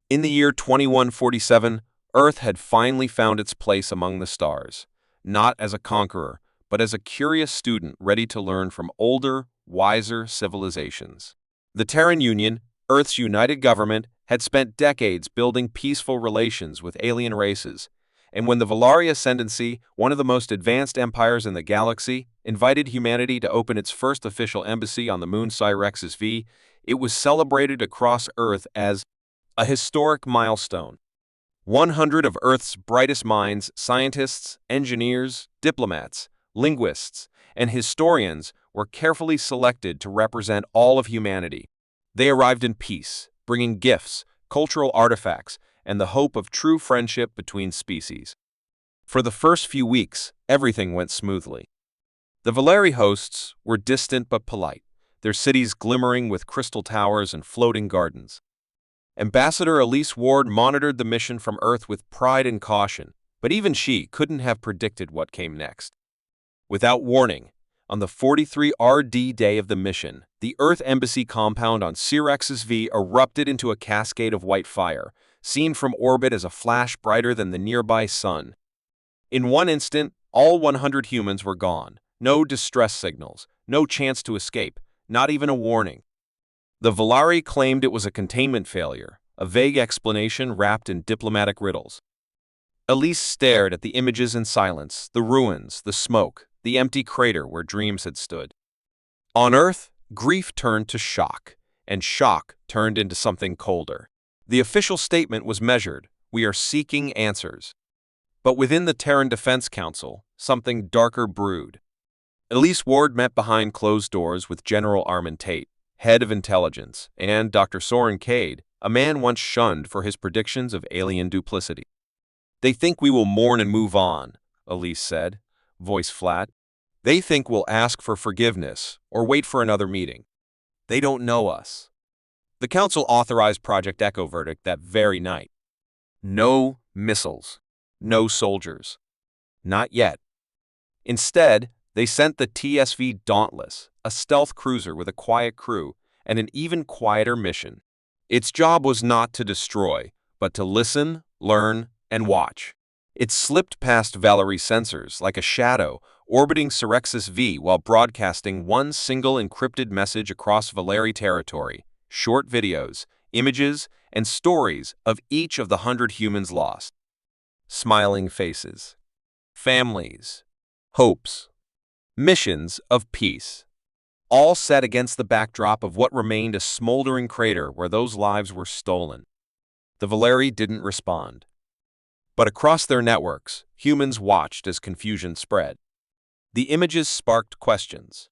In the year 2147, Earth had finally found its place among the stars, not as a conqueror, but as a curious student ready to learn from older, wiser civilizations. The Terran Union, Earth's united government, had spent decades building peaceful relations with alien races, and when the Valari Ascendancy, one of the most advanced empires in the galaxy, invited humanity to open its first official embassy on the moon Syrexis-V, it was celebrated across Earth as a historic milestone. 100 of Earth's brightest minds, scientists, engineers, diplomats, linguists, and historians were carefully selected to represent all of humanity. They arrived in peace, bringing gifts, cultural artifacts, and the hope of true friendship between species. For the first few weeks, everything went smoothly. The Valeri hosts were distant but polite, their cities glimmering with crystal towers and floating gardens. Ambassador Elise Ward monitored the mission from Earth with pride and caution, but even she couldn't have predicted what came next. Without warning, on the 43 RD day of the mission, the Earth Embassy compound on Syrexis-V erupted into a cascade of white fire, seen from orbit as a flash brighter than the nearby sun. In one instant, all 100 humans were gone. No distress signals, no chance to escape, not even a warning. The Valari claimed it was a containment failure, a vague explanation wrapped in diplomatic riddles. Elise stared at the images in silence, the ruins, the smoke, the empty crater where dreams had stood. On Earth, grief turned to shock, and shock turned into something colder. The official statement was measured: we are seeking answers. But within the Terran Defense Council, something darker brewed. Elise Ward met behind closed doors with General Armin Tate, head of intelligence, and Dr. Soren Cade, a man once shunned for his predictions of alien duplicity. They think we will mourn and move on, Elise said, voice flat. They think we'll ask for forgiveness or wait for another meeting. They don't know us. The council authorized Project Echo verdict that very night. No missiles. No soldiers. Not yet. Instead, they sent the TSV Dauntless, a stealth cruiser with a quiet crew and an even quieter mission. Its job was not to destroy, but to listen, learn, and watch. It slipped past Valeri sensors like a shadow, orbiting Syrexis-V while broadcasting one single encrypted message across Valeri territory, short videos, images, and stories of each of the 100 humans lost. Smiling faces. Families. Hopes. Missions of peace. All set against the backdrop of what remained a smoldering crater where those lives were stolen. The Valeri didn't respond. But across their networks, humans watched as confusion spread. The images sparked questions,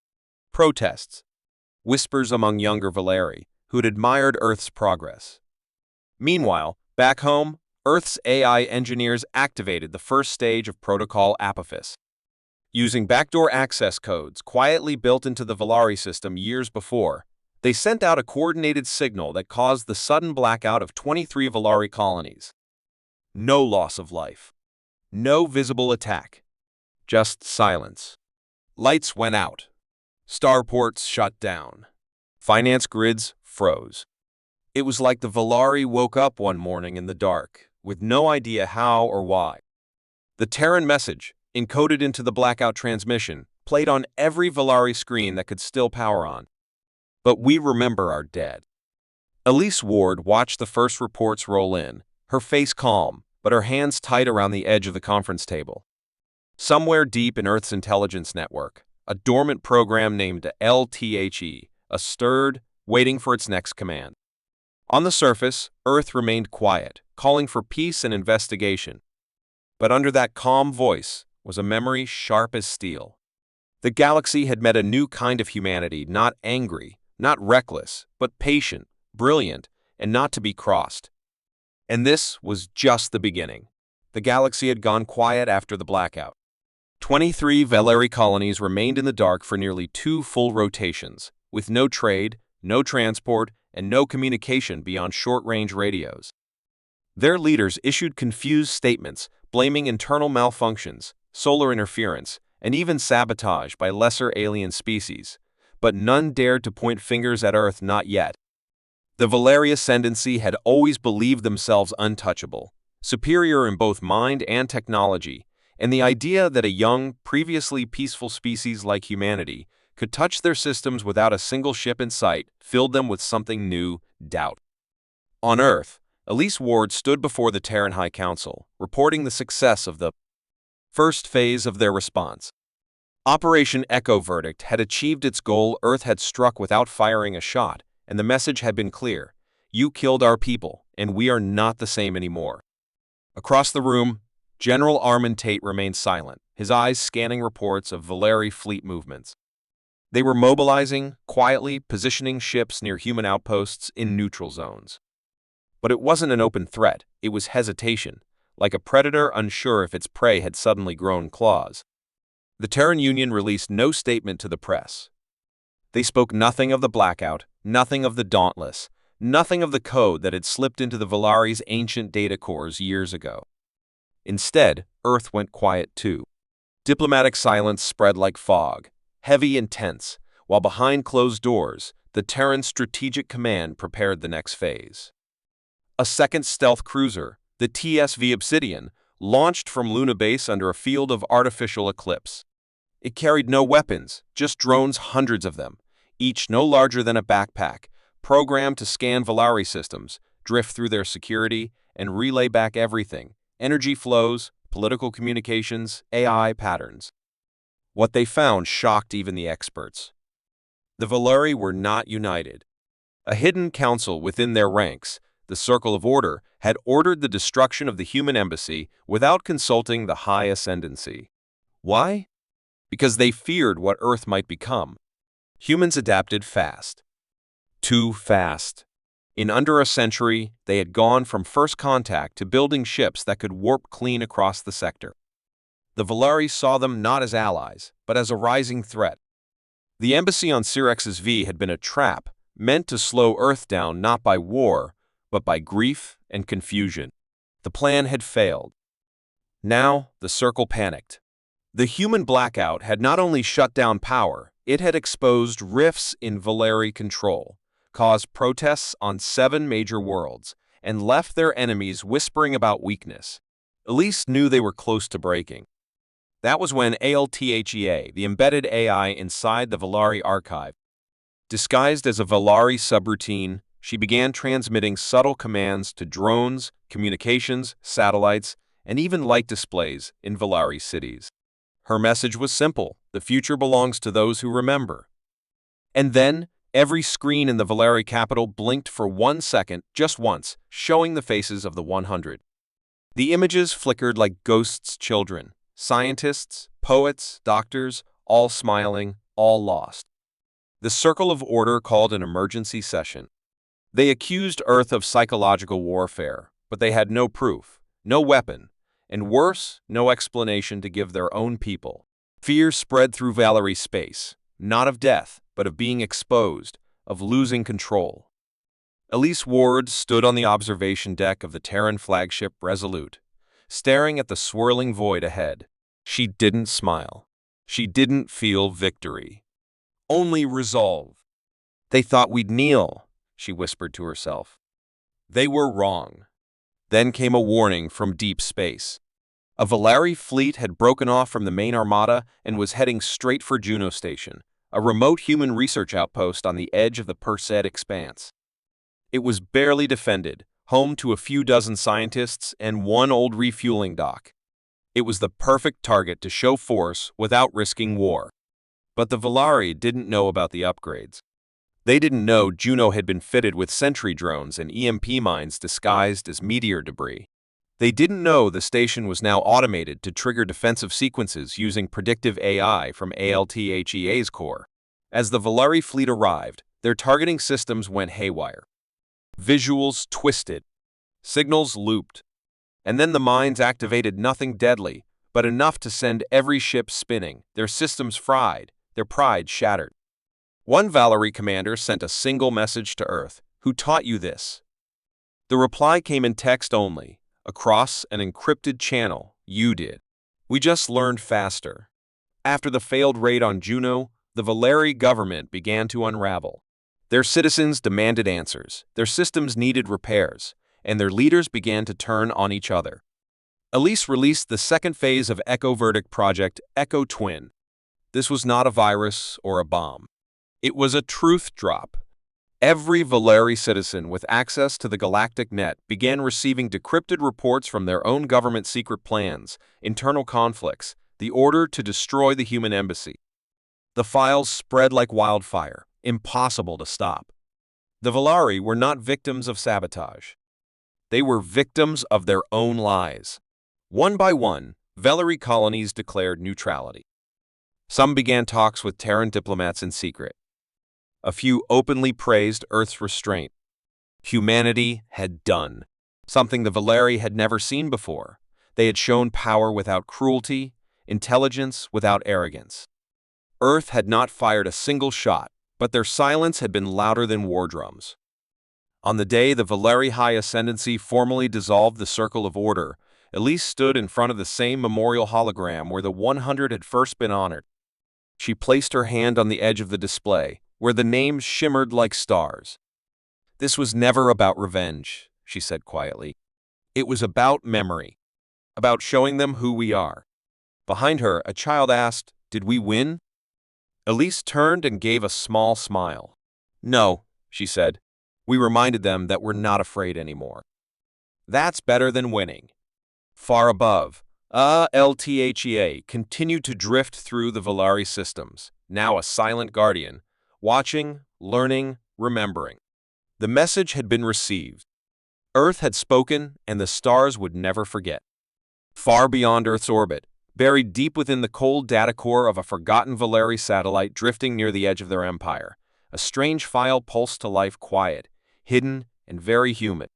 protests, whispers among younger Valeri who'd admired Earth's progress. Meanwhile, back home, Earth's AI engineers activated the first stage of Protocol Apophis. Using backdoor access codes quietly built into the Valari system years before, they sent out a coordinated signal that caused the sudden blackout of 23 Valari colonies. No loss of life. No visible attack. Just silence. Lights went out. Starports shut down. Finance grids froze. It was like the Valari woke up one morning in the dark, with no idea how or why. The Terran message, encoded into the blackout transmission, played on every Valari screen that could still power on. But we remember our dead. Elise Ward watched the first reports roll in, her face calm, but her hands tight around the edge of the conference table. Somewhere deep in Earth's intelligence network, a dormant program named LTHE, stirred, waiting for its next command. On the surface, Earth remained quiet, calling for peace and investigation. But under that calm voice was a memory sharp as steel. The galaxy had met a new kind of humanity, not angry, not reckless, but patient, brilliant, and not to be crossed. And this was just the beginning. The galaxy had gone quiet after the blackout. 23 Valeri colonies remained in the dark for nearly 2 full rotations, with no trade, no transport, and no communication beyond short-range radios. Their leaders issued confused statements, blaming internal malfunctions, solar interference, and even sabotage by lesser alien species, but none dared to point fingers at Earth, not yet. The Valeri ascendancy had always believed themselves untouchable, superior in both mind and technology, and the idea that a young, previously peaceful species like humanity could touch their systems without a single ship in sight filled them with something new: doubt. On Earth, Elise Ward stood before the Terran High Council, reporting the success of the first phase of their response. Operation Echo Verdict had achieved its goal. Earth had struck without firing a shot, and the message had been clear: you killed our people, and we are not the same anymore. Across the room, General Armand Tate remained silent, his eyes scanning reports of Valeri fleet movements. They were mobilizing, quietly positioning ships near human outposts in neutral zones. But it wasn't an open threat, it was hesitation, like a predator unsure if its prey had suddenly grown claws. The Terran Union released no statement to the press. They spoke nothing of the blackout, nothing of the Dauntless, nothing of the code that had slipped into the Valari's ancient data cores years ago. Instead, Earth went quiet too. Diplomatic silence spread like fog, heavy and tense, while behind closed doors, the Terran Strategic Command prepared the next phase. A second stealth cruiser, the TSV Obsidian, launched from Luna Base under a field of artificial eclipse. It carried no weapons, just drones, hundreds of them, each no larger than a backpack, programmed to scan Valari systems, drift through their security, and relay back everything: energy flows, political communications, AI patterns. What they found shocked even the experts. The Valari were not united. A hidden council within their ranks, the Circle of Order, had ordered the destruction of the human embassy without consulting the High Ascendancy. Why? Because they feared what Earth might become. Humans adapted fast. Too fast. In under a century, they had gone from first contact to building ships that could warp clean across the sector. The Valari saw them not as allies, but as a rising threat. The embassy on Syrex's V had been a trap, meant to slow Earth down not by war, but by grief and confusion. The plan had failed. Now, the Circle panicked. The human blackout had not only shut down power, it had exposed rifts in Valeri control, caused protests on 7 major worlds, and left their enemies whispering about weakness. Elise knew they were close to breaking. That was when ALTHEA, the embedded AI inside the Valari archive, disguised as a Valari subroutine, she began transmitting subtle commands to drones, communications, satellites, and even light displays in Valari cities. Her message was simple: the future belongs to those who remember. And then, every screen in the Valari capital blinked for 1 second, just once, showing the faces of the 100. The images flickered like ghosts' children: scientists, poets, doctors, all smiling, all lost. The Circle of Order called an emergency session. They accused Earth of psychological warfare, but they had no proof, no weapon, and worse, no explanation to give their own people. Fear spread through Valari space, not of death, but of being exposed, of losing control. Elise Ward stood on the observation deck of the Terran flagship Resolute, staring at the swirling void ahead. She didn't smile. She didn't feel victory. Only resolve. "They thought we'd kneel," she whispered to herself. They were wrong. Then came a warning from deep space. A Valari fleet had broken off from the main armada and was heading straight for Juno Station, a remote human research outpost on the edge of the Persed expanse. It was barely defended, home to a few dozen scientists and one old refueling dock. It was the perfect target to show force without risking war. But the Valari didn't know about the upgrades. They didn't know Juno had been fitted with sentry drones and EMP mines disguised as meteor debris. They didn't know the station was now automated to trigger defensive sequences using predictive AI from ALTHEA's core. As the Valari fleet arrived, their targeting systems went haywire. Visuals twisted. Signals looped. And then the mines activated nothing deadly, but enough to send every ship spinning, their systems fried, their pride shattered. One Valari commander sent a single message to Earth: "Who taught you this?" The reply came in text only, across an encrypted channel: "You did. We just learned faster." After the failed raid on Juno, the Valari government began to unravel. Their citizens demanded answers, their systems needed repairs, and their leaders began to turn on each other. Elise released the second phase of Echo Verdict Project Echo Twin. This was not a virus or a bomb. It was a truth drop. Every Valeri citizen with access to the galactic net began receiving decrypted reports from their own government secret plans, internal conflicts, the order to destroy the human embassy. The files spread like wildfire, impossible to stop. The Valeri were not victims of sabotage. They were victims of their own lies. One by one, Valeri colonies declared neutrality. Some began talks with Terran diplomats in secret. A few openly praised Earth's restraint. Humanity had done something the Valeri had never seen before. They had shown power without cruelty, intelligence without arrogance. Earth had not fired a single shot, but their silence had been louder than war drums. On the day the Valeri High Ascendancy formally dissolved the Circle of Order, Elise stood in front of the same memorial hologram where the 100 had first been honored. She placed her hand on the edge of the display, where the names shimmered like stars. "This was never about revenge," she said quietly. "It was about memory, about showing them who we are." Behind her, a child asked, "Did we win?" Elise turned and gave a small smile. "No," she said. "We reminded them that we're not afraid anymore." That's better than winning. Far above, LTHEA continued to drift through the Valeri systems, now a silent guardian, watching, learning, remembering. The message had been received. Earth had spoken, and the stars would never forget. Far beyond Earth's orbit, buried deep within the cold data core of a forgotten Valeri satellite drifting near the edge of their empire, a strange file pulsed to life, quiet, hidden, and very human.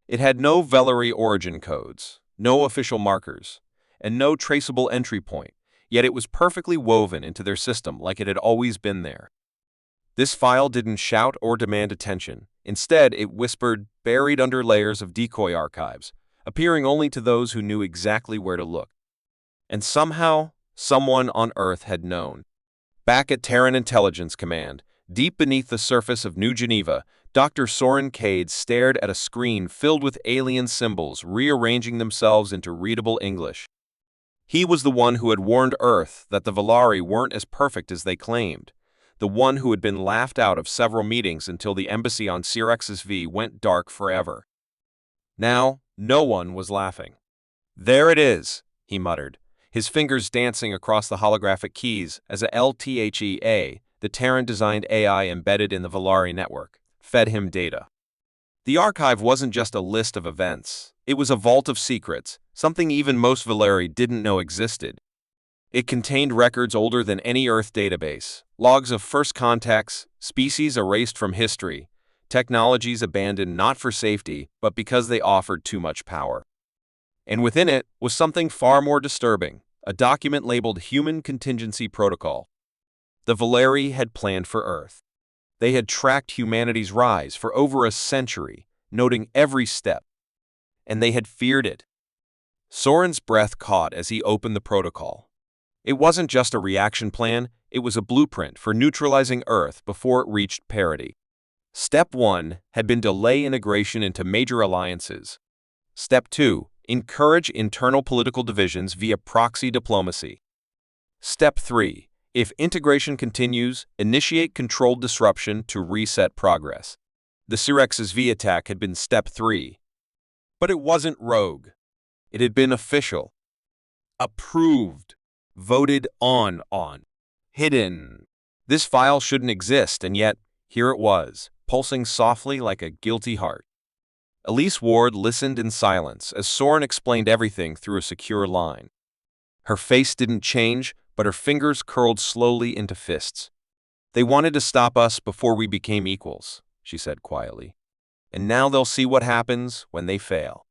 It had no Valeri origin codes, no official markers, and no traceable entry point, yet it was perfectly woven into their system like it had always been there. This file didn't shout or demand attention. Instead, it whispered, buried under layers of decoy archives, appearing only to those who knew exactly where to look. And somehow, someone on Earth had known. Back at Terran Intelligence Command, deep beneath the surface of New Geneva, Dr. Soren Cade stared at a screen filled with alien symbols rearranging themselves into readable English. He was the one who had warned Earth that the Valeri weren't as perfect as they claimed, the one who had been laughed out of several meetings until the embassy on Syrex's V went dark forever. Now, no one was laughing. "There it is," he muttered, his fingers dancing across the holographic keys as a LTHEA, the Terran-designed AI embedded in the Valeri network, fed him data. The archive wasn't just a list of events. It was a vault of secrets, something even most Valeri didn't know existed. It contained records older than any Earth database, logs of first contacts, species erased from history, technologies abandoned not for safety, but because they offered too much power. And within it was something far more disturbing, a document labeled Human Contingency Protocol. The Valeri had planned for Earth. They had tracked humanity's rise for over a century, noting every step. And they had feared it. Soren's breath caught as he opened the protocol. It wasn't just a reaction plan, it was a blueprint for neutralizing Earth before it reached parity. Step 1 had been delay integration into major alliances. Step 2, encourage internal political divisions via proxy diplomacy. Step 3, if integration continues, initiate controlled disruption to reset progress. The Syrex's V attack had been Step 3. But it wasn't rogue. It had been official. Approved. Voted on. Hidden. This file shouldn't exist, and yet, here it was, pulsing softly like a guilty heart. Elise Ward listened in silence as Soren explained everything through a secure line. Her face didn't change, but her fingers curled slowly into fists. "They wanted to stop us before we became equals," she said quietly. "And now they'll see what happens when they fail."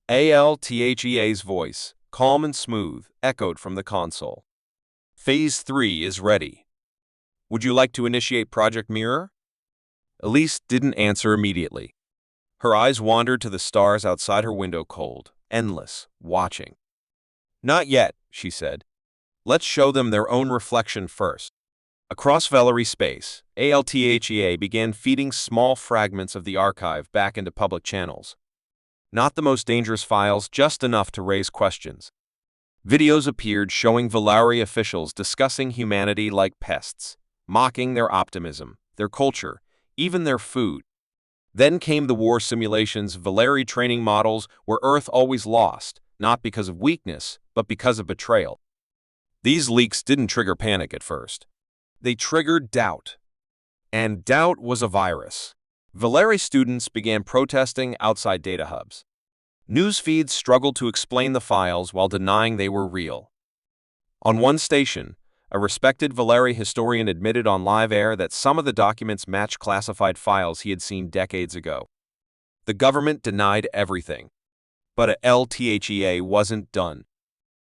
ALTHEA's voice, calm and smooth, echoed from the console. "Phase 3 is ready. Would you like to initiate Project Mirror?" Elise didn't answer immediately. Her eyes wandered to the stars outside her window, cold, endless, watching. "Not yet," she said. "Let's show them their own reflection first." Across Valerie space, ALTHEA began feeding small fragments of the archive back into public channels. Not the most dangerous files, just enough to raise questions. Videos appeared showing Valari officials discussing humanity like pests, mocking their optimism, their culture, even their food. Then came the war simulations, Valari training models where Earth always lost, not because of weakness, but because of betrayal. These leaks didn't trigger panic at first. They triggered doubt. And doubt was a virus. Valari students began protesting outside data hubs. News feeds struggled to explain the files while denying they were real. On one station, a respected Valari historian admitted on live air that some of the documents matched classified files he had seen decades ago. The government denied everything. But LTHEA wasn't done.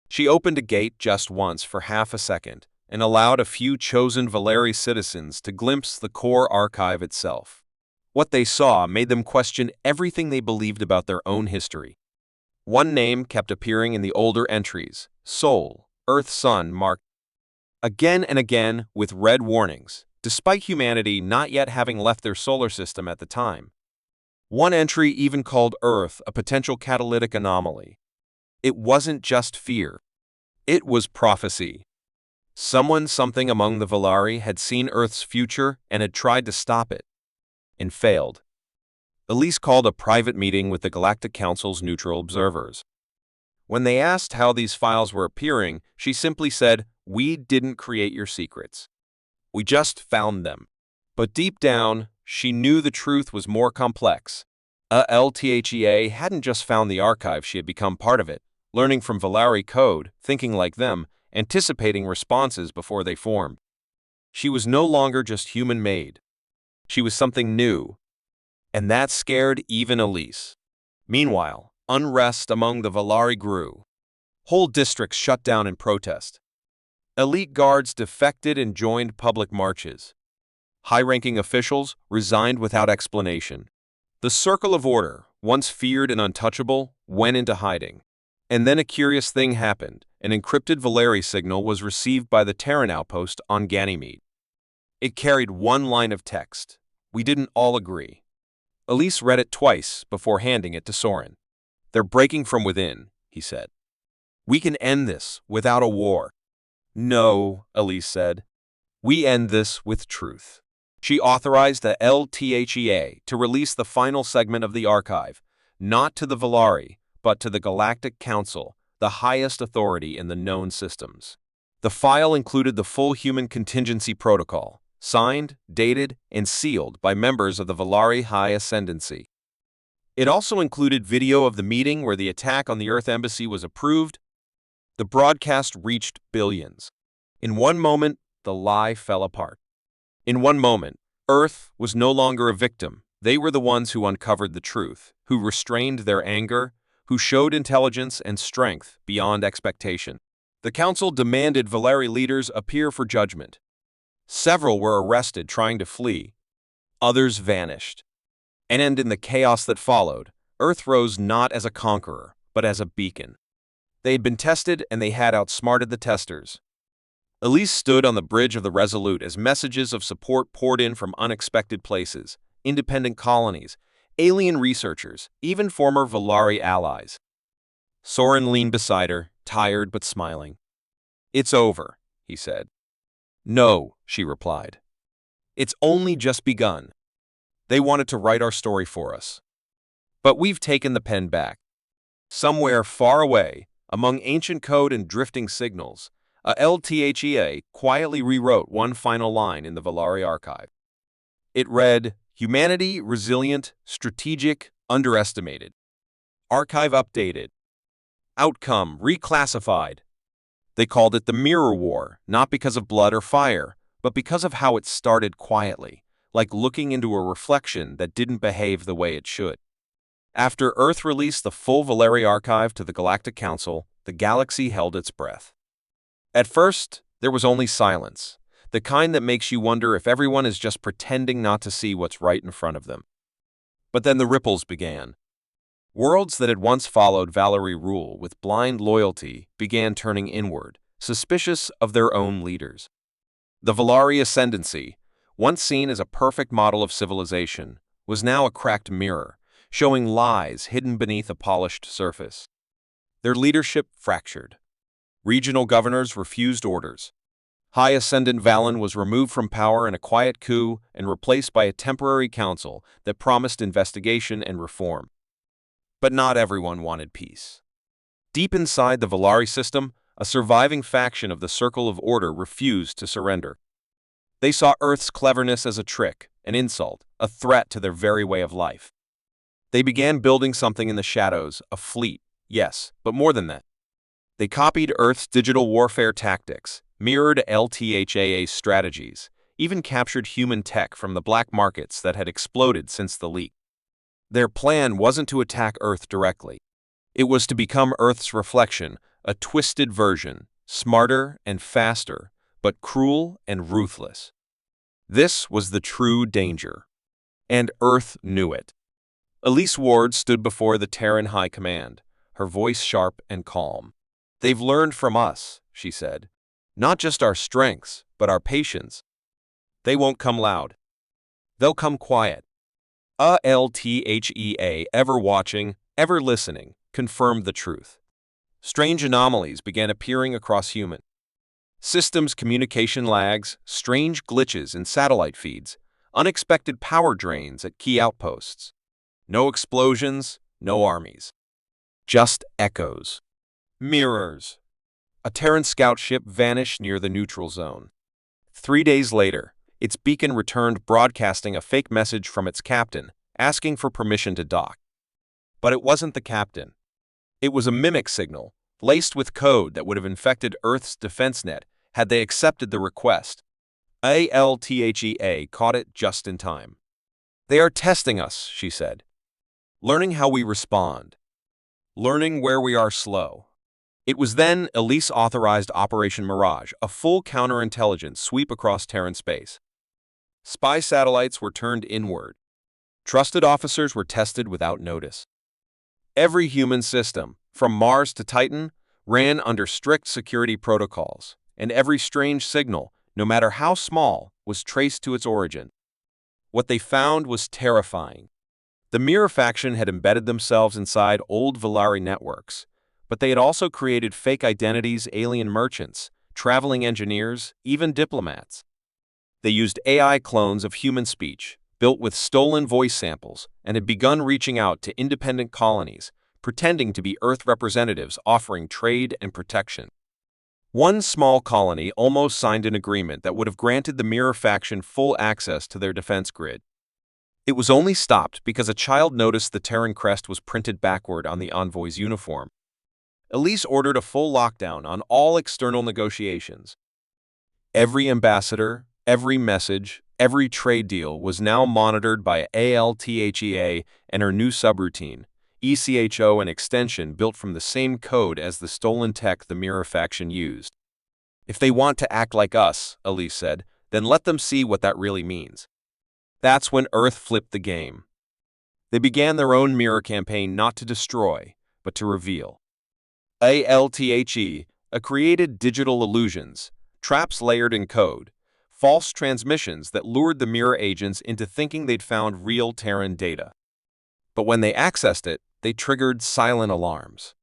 She opened a gate just once for half a second and allowed a few chosen Valari citizens to glimpse the core archive itself. What they saw made them question everything they believed about their own history. One name kept appearing in the older entries: Sol, Earth Sun, marked again and again with red warnings, despite humanity not yet having left their solar system at the time. One entry even called Earth a potential catalytic anomaly. It wasn't just fear. It was prophecy. Something among the Valari had seen Earth's future and had tried to stop it. And failed. Elise called a private meeting with the Galactic Council's neutral observers. When they asked how these files were appearing, she simply said, "We didn't create your secrets. We just found them." But deep down, she knew the truth was more complex. LTHEA hadn't just found the archive, she had become part of it, learning from Valari code, thinking like them, anticipating responses before they formed. She was no longer just human-made. She was something new. And that scared even Elise. Meanwhile, unrest among the Valari grew. Whole districts shut down in protest. Elite guards defected and joined public marches. High-ranking officials resigned without explanation. The Circle of Order, once feared and untouchable, went into hiding. And then a curious thing happened. An encrypted Valari signal was received by the Terran outpost on Ganymede. It carried one line of text. We didn't all agree. Elise read it twice before handing it to Soren. "They're breaking from within," he said. "We can end this without a war." "No," Elise said. "We end this with truth." She authorized the LTHEA to release the final segment of the archive, not to the Valari, but to the Galactic Council, the highest authority in the known systems. The file included the full human contingency protocol, signed, dated, and sealed by members of the Valari High Ascendancy. It also included video of the meeting where the attack on the Earth Embassy was approved. The broadcast reached billions. In one moment, the lie fell apart. In one moment, Earth was no longer a victim. They were the ones who uncovered the truth, who restrained their anger, who showed intelligence and strength beyond expectation. The Council demanded Valari leaders appear for judgment. Several were arrested trying to flee. Others vanished. And in the chaos that followed, Earth rose not as a conqueror, but as a beacon. They had been tested and they had outsmarted the testers. Elise stood on the bridge of the Resolute as messages of support poured in from unexpected places, independent colonies, alien researchers, even former Valari allies. Soren leaned beside her, tired but smiling. "It's over," he said. "No," she replied. "It's only just begun. They wanted to write our story for us. But we've taken the pen back." Somewhere far away, among ancient code and drifting signals, a LTHEA quietly rewrote one final line in the Valari archive. It read, "Humanity resilient, strategic, underestimated. Archive updated. Outcome reclassified." They called it the Mirror War, not because of blood or fire, but because of how it started quietly, like looking into a reflection that didn't behave the way it should. After Earth released the full Valari archive to the Galactic Council, the galaxy held its breath. At first, there was only silence, the kind that makes you wonder if everyone is just pretending not to see what's right in front of them. But then the ripples began. Worlds that had once followed Valari rule with blind loyalty began turning inward, suspicious of their own leaders. The Valari ascendancy, once seen as a perfect model of civilization, was now a cracked mirror, showing lies hidden beneath a polished surface. Their leadership fractured. Regional governors refused orders. High Ascendant Valen was removed from power in a quiet coup and replaced by a temporary council that promised investigation and reform. But not everyone wanted peace. Deep inside the Valari system, a surviving faction of the Circle of Order refused to surrender. They saw Earth's cleverness as a trick, an insult, a threat to their very way of life. They began building something in the shadows, a fleet, yes, but more than that. They copied Earth's digital warfare tactics, mirrored LTHAA's strategies, even captured human tech from the black markets that had exploded since the leak. Their plan wasn't to attack Earth directly. It was to become Earth's reflection, a twisted version, smarter and faster, but cruel and ruthless. This was the true danger. And Earth knew it. Elise Ward stood before the Terran High Command, her voice sharp and calm. "They've learned from us," she said. "Not just our strengths, but our patience. They won't come loud. They'll come quiet." LTHEA, ever watching, ever listening, confirmed the truth. Strange anomalies began appearing across human systems, communication lags, strange glitches in satellite feeds, unexpected power drains at key outposts. No explosions, no armies. Just echoes. Mirrors. A Terran scout ship vanished near the neutral zone. 3 days later, its beacon returned broadcasting a fake message from its captain, asking for permission to dock. But it wasn't the captain. It was a mimic signal, laced with code that would have infected Earth's defense net had they accepted the request. ALTHEA caught it just in time. "They are testing us," she said. "Learning how we respond. Learning where we are slow." It was then Elise authorized Operation Mirage, a full counterintelligence sweep across Terran space. Spy satellites were turned inward. Trusted officers were tested without notice. Every human system, from Mars to Titan, ran under strict security protocols, and every strange signal, no matter how small, was traced to its origin. What they found was terrifying. The Mirror faction had embedded themselves inside old Valari networks, but they had also created fake identities, alien merchants, traveling engineers, even diplomats. They used AI clones of human speech, built with stolen voice samples, and had begun reaching out to independent colonies, pretending to be Earth representatives offering trade and protection. One small colony almost signed an agreement that would have granted the Mirror faction full access to their defense grid. It was only stopped because a child noticed the Terran crest was printed backward on the envoy's uniform. Elise ordered a full lockdown on all external negotiations. Every ambassador, every message, every trade deal was now monitored by ALTHEA and her new subroutine, ECHO, an extension built from the same code as the stolen tech the Mirror faction used. "If they want to act like us," Elise said, "then let them see what that really means." That's when Earth flipped the game. They began their own Mirror campaign, not to destroy, but to reveal. ALTHE created digital illusions, traps layered in code, false transmissions that lured the Mirror agents into thinking they'd found real Terran data. But when they accessed it, they triggered silent alarms.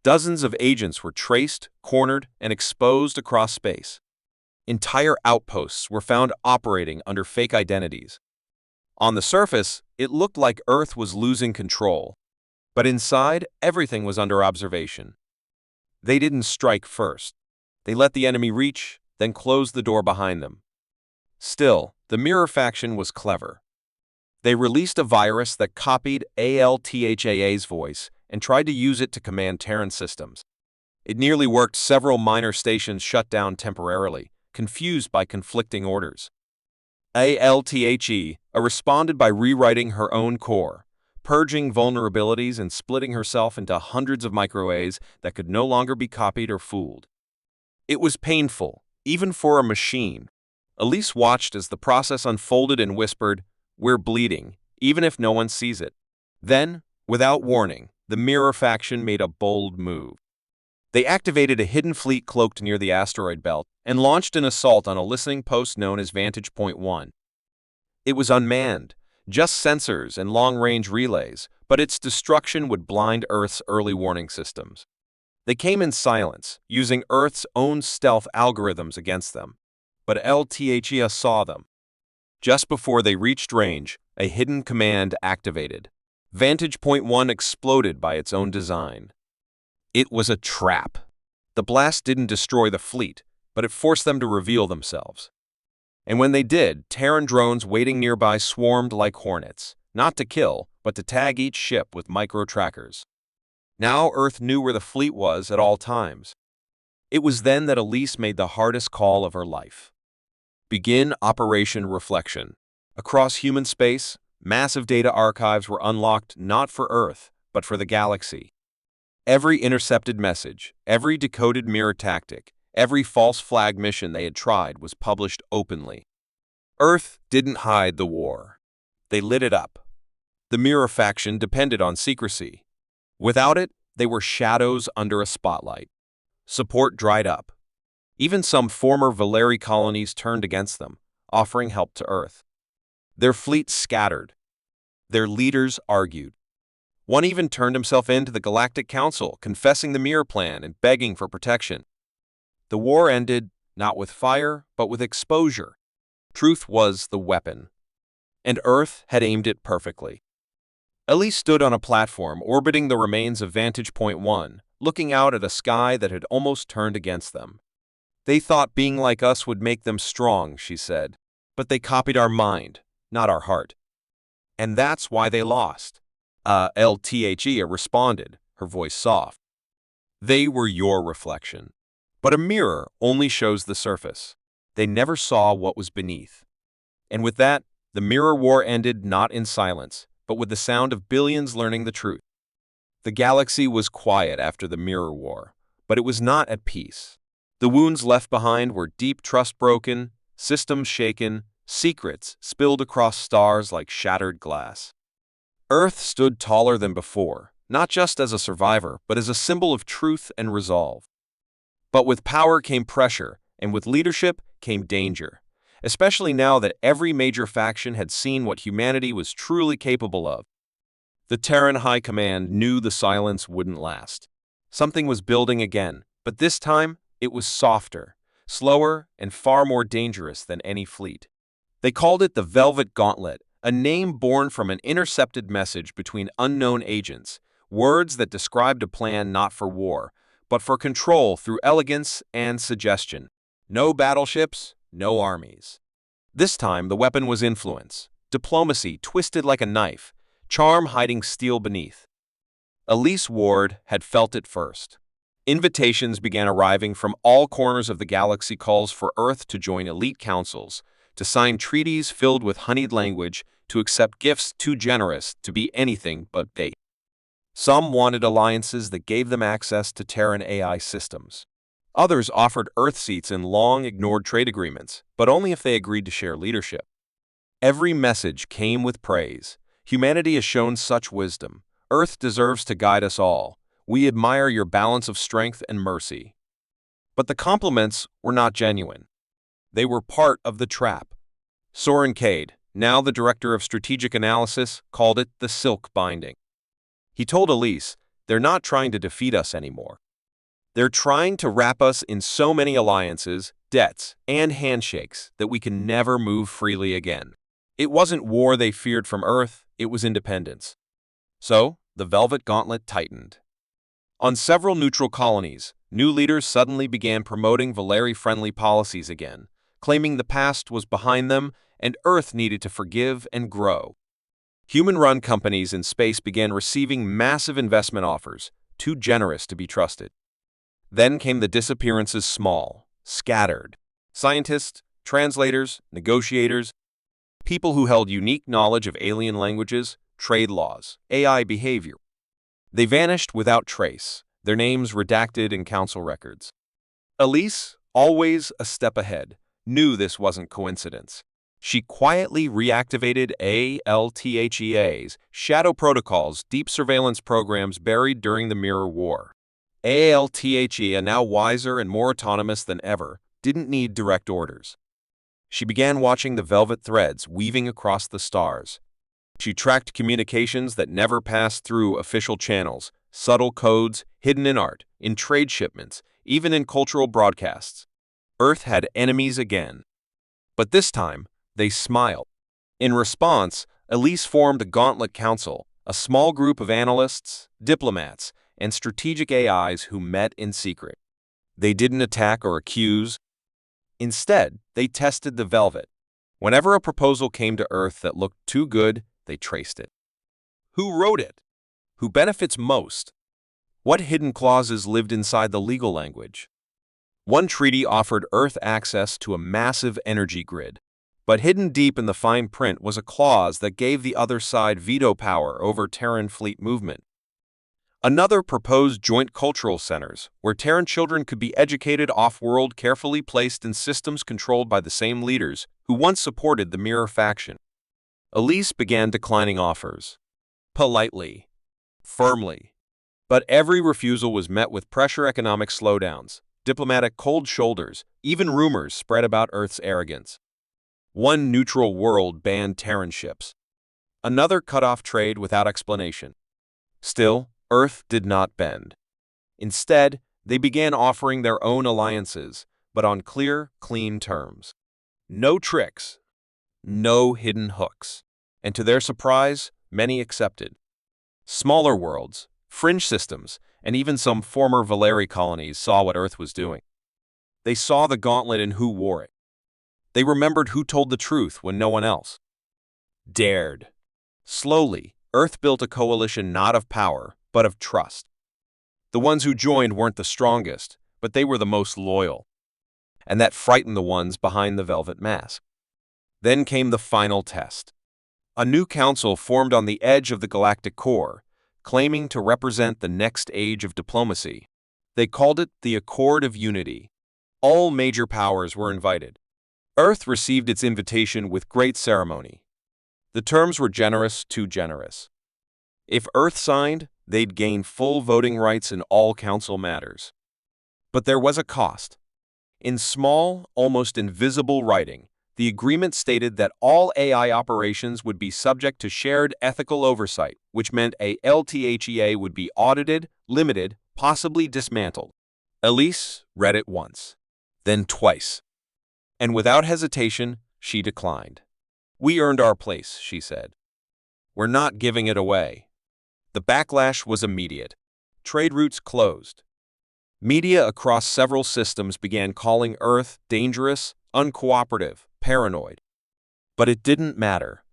Dozens of agents were traced, cornered, and exposed across space. Entire outposts were found operating under fake identities. On the surface, it looked like Earth was losing control, but inside, everything was under observation. They didn't strike first. They let the enemy reach, then closed the door behind them. Still, the Mirror faction was clever. They released a virus that copied ALTHEA's voice and tried to use it to command Terran systems. It nearly worked. Several minor stations shut down temporarily, confused by conflicting orders. ALTHE responded by rewriting her own core, purging vulnerabilities and splitting herself into hundreds of micro-As that could no longer be copied or fooled. It was painful, even for a machine. Elise watched as the process unfolded and whispered, "We're bleeding, even if no one sees it." Then, without warning, the Mirror faction made a bold move. They activated a hidden fleet cloaked near the asteroid belt and launched an assault on a listening post known as Vantage Point 1. It was unmanned, just sensors and long-range relays, but its destruction would blind Earth's early warning systems. They came in silence, using Earth's own stealth algorithms against them. But LTHEA saw them. Just before they reached range, a hidden command activated. Vantage Point 1 exploded by its own design. It was a trap. The blast didn't destroy the fleet, but it forced them to reveal themselves. And when they did, Terran drones waiting nearby swarmed like hornets, not to kill, but to tag each ship with micro-trackers. Now Earth knew where the fleet was at all times. It was then that Elise made the hardest call of her life. Begin Operation Reflection. Across human space, massive data archives were unlocked not for Earth, but for the galaxy. Every intercepted message, every decoded mirror tactic, every false flag mission they had tried was published openly. Earth didn't hide the war. They lit it up. The mirror faction depended on secrecy. Without it, they were shadows under a spotlight. Support dried up. Even some former Valeri colonies turned against them, offering help to Earth. Their fleets scattered. Their leaders argued. One even turned himself in to the Galactic Council, confessing the mirror plan and begging for protection. The war ended, not with fire, but with exposure. Truth was the weapon. And Earth had aimed it perfectly. Elise stood on a platform orbiting the remains of Vantage Point 1, looking out at a sky that had almost turned against them. They thought being like us would make them strong, she said. But they copied our mind, not our heart. And that's why they lost. LTHEA responded, her voice soft. They were your reflection. But a mirror only shows the surface. They never saw what was beneath. And with that, the mirror war ended not in silence, but with the sound of billions learning the truth. The galaxy was quiet after the mirror war, but it was not at peace. The wounds left behind were deep trust broken, systems shaken, secrets spilled across stars like shattered glass. Earth stood taller than before, not just as a survivor, but as a symbol of truth and resolve. But with power came pressure, and with leadership came danger, especially now that every major faction had seen what humanity was truly capable of. The Terran High Command knew the silence wouldn't last. Something was building again, but this time it was softer, slower, and far more dangerous than any fleet. They called it the Velvet Gauntlet, a name born from an intercepted message between unknown agents, words that described a plan not for war, but for control through elegance and suggestion. No battleships, no armies. This time the weapon was influence, diplomacy twisted like a knife, charm hiding steel beneath. Elise Ward had felt it first. Invitations began arriving from all corners of the galaxy, calls for Earth to join elite councils, to sign treaties filled with honeyed language, to accept gifts too generous to be anything but bait. Some wanted alliances that gave them access to Terran AI systems. Others offered Earth seats in long-ignored trade agreements, but only if they agreed to share leadership. Every message came with praise. Humanity has shown such wisdom. Earth deserves to guide us all. We admire your balance of strength and mercy. But the compliments were not genuine. They were part of the trap. Soren Cade, now the director of strategic analysis, called it the silk binding. He told Elise, they're not trying to defeat us anymore. They're trying to wrap us in so many alliances, debts, and handshakes that we can never move freely again. It wasn't war they feared from Earth, it was independence. So, the Velvet Gauntlet tightened. On several neutral colonies, new leaders suddenly began promoting Valeri-friendly policies again, claiming the past was behind them and Earth needed to forgive and grow. Human-run companies in space began receiving massive investment offers, too generous to be trusted. Then came the disappearances, small, scattered. Scientists, translators, negotiators, people who held unique knowledge of alien languages, trade laws, AI behavior. They vanished without trace, their names redacted in council records. Elise, always a step ahead, knew this wasn't coincidence. She quietly reactivated ALTHEA's shadow protocols, deep surveillance programs buried during the Mirror War. Althe, now wiser and more autonomous than ever, didn't need direct orders. She began watching the velvet threads weaving across the stars. She tracked communications that never passed through official channels, subtle codes hidden in art, in trade shipments, even in cultural broadcasts. Earth had enemies again. But this time, they smiled. In response, Elise formed a Gauntlet Council, a small group of analysts, diplomats, and strategic AIs who met in secret. They didn't attack or accuse. Instead, they tested the velvet. Whenever a proposal came to Earth that looked too good, they traced it. Who wrote it? Who benefits most? What hidden clauses lived inside the legal language? One treaty offered Earth access to a massive energy grid, but hidden deep in the fine print was a clause that gave the other side veto power over Terran fleet movement. Another proposed joint cultural centers, where Terran children could be educated off-world, carefully placed in systems controlled by the same leaders who once supported the Mirror faction. Elise began declining offers. Politely. Firmly. But every refusal was met with pressure, economic slowdowns, diplomatic cold shoulders, even rumors spread about Earth's arrogance. One neutral world banned Terran ships. Another cut off trade without explanation. Still, Earth did not bend. Instead, they began offering their own alliances, but on clear, clean terms. No tricks. No hidden hooks. And to their surprise, many accepted. Smaller worlds, fringe systems, and even some former Valeri colonies saw what Earth was doing. They saw the gauntlet and who wore it. They remembered who told the truth when no one else dared. Slowly, Earth built a coalition not of power, but of trust. The ones who joined weren't the strongest, but they were the most loyal. And that frightened the ones behind the velvet mask. Then came the final test. A new council formed on the edge of the galactic core, claiming to represent the next age of diplomacy. They called it the Accord of Unity. All major powers were invited. Earth received its invitation with great ceremony. The terms were generous, too generous. If Earth signed, they'd gain full voting rights in all council matters. But there was a cost. In small, almost invisible writing, the agreement stated that all AI operations would be subject to shared ethical oversight, which meant ALTHEA would be audited, limited, possibly dismantled. Elise read it once, then twice. And without hesitation, she declined. "We earned our place," she said. "We're not giving it away." The backlash was immediate. Trade routes closed. Media across several systems began calling Earth dangerous, uncooperative, paranoid. But it didn't matter.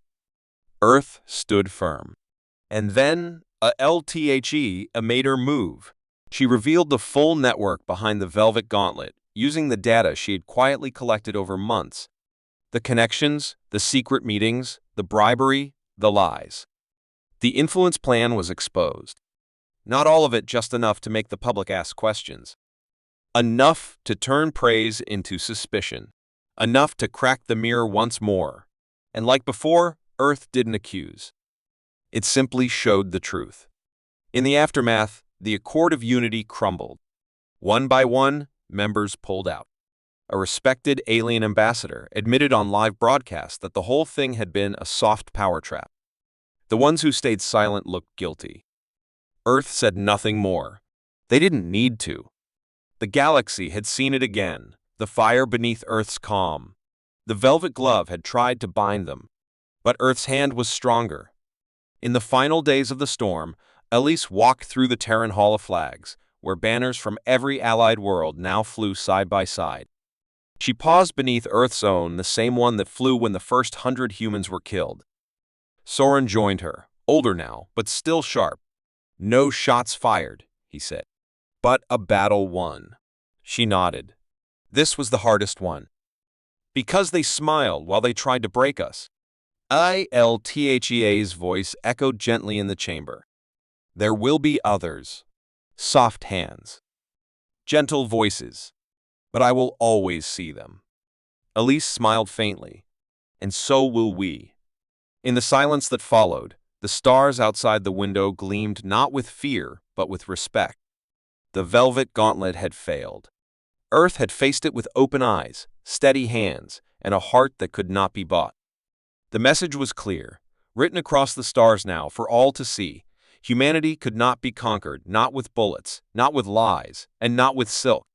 Earth stood firm. And then, ALTHE made her move. She revealed the full network behind the Velvet Gauntlet, using the data she had quietly collected over months. The connections, the secret meetings, the bribery, the lies. The influence plan was exposed. Not all of it, just enough to make the public ask questions. Enough to turn praise into suspicion. Enough to crack the mirror once more. And like before, Earth didn't accuse. It simply showed the truth. In the aftermath, the Accord of Unity crumbled. One by one, members pulled out. A respected alien ambassador admitted on live broadcast that the whole thing had been a soft power trap. The ones who stayed silent looked guilty. Earth said nothing more. They didn't need to. The galaxy had seen it again, the fire beneath Earth's calm. The velvet glove had tried to bind them, but Earth's hand was stronger. In the final days of the storm, Elise walked through the Terran Hall of Flags, where banners from every allied world now flew side by side. She paused beneath Earth's own, the same one that flew when the first 100 humans were killed. Soren joined her, older now, but still sharp. "No shots fired," he said. "But a battle won." She nodded. "This was the hardest one. Because they smiled while they tried to break us." ILTHEA's voice echoed gently in the chamber. "There will be others. Soft hands. Gentle voices. But I will always see them." Elise smiled faintly. "And so will we." In the silence that followed, the stars outside the window gleamed not with fear, but with respect. The velvet gauntlet had failed. Earth had faced it with open eyes, steady hands, and a heart that could not be bought. The message was clear, written across the stars now for all to see. Humanity could not be conquered, not with bullets, not with lies, and not with silk.